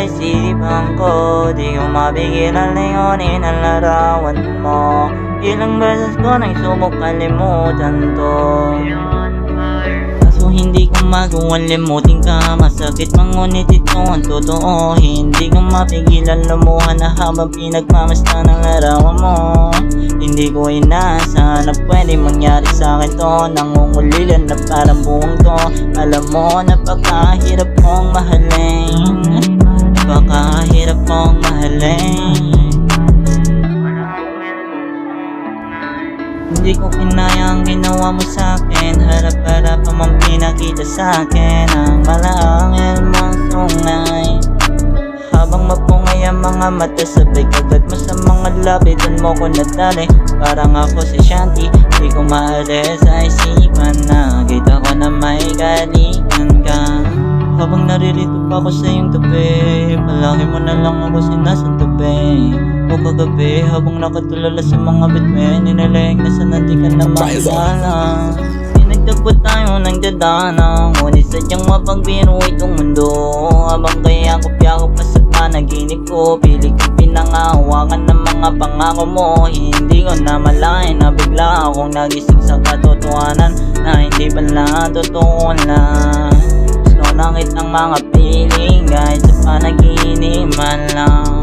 sa isipan ko. Di ko mapigilan lingunin ang larawan mo. Ilang beses ko nang subok kalimutan to, kaso hindi ko magawang limutin ka. Masakit man ngunit ito ang totoo. Hindi ko mapigilan lumuha na habang pinagmamasta ng larawan mo. Hindi ko inaasahan na pwede mangyari sa akin to. Nangungulilan na parang buwang to. Alam mo, napakahirap kong mahalin. Napakahirap kong mahalin. Hindi ko kinaya ang ginawa mo sa'kin. Harap-harap ang pinakita sa'kin ang malaangil mong sungay. Habang mapungay ang mga mata, sabay kagat mo sa mga labi. Doon mo ko nadali, parang ako si Shanti. Di ko maalis sa isipan na kita ko na may galikan ka. Habang naririto pa ako sa iyong tabi, palagi mo na lang ako sinasantabi. O kagabi, habang nakatulala sa mga bituin, ninilayag na sa nanti ka na makilala. Pinagtagpo tayo ng dadana, ngunit sadyang mapagbiro itong mundo. Habang kaya kopya-ko pa sa panaginip ko, pilit ko pinangahawakan ng mga pangako mo. Hindi ko na malayan na bigla akong nagising sa katotohanan na hindi pala totoo lang. Gusto na kitang mga piling kahit sa panaginip lang.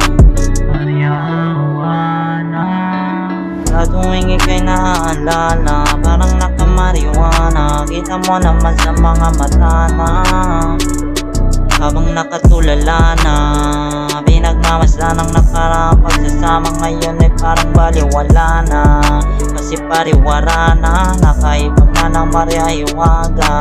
Sa tuwing ika'y naaalala, parang nakamariwana. Kita mo naman sa mga mata na habang nakatulala na. Pinagmamasdan ng nakarang pagsasama ngayon ay parang baliwala na. Kasi pariwara na, nakaiba na ng mariahiwaga.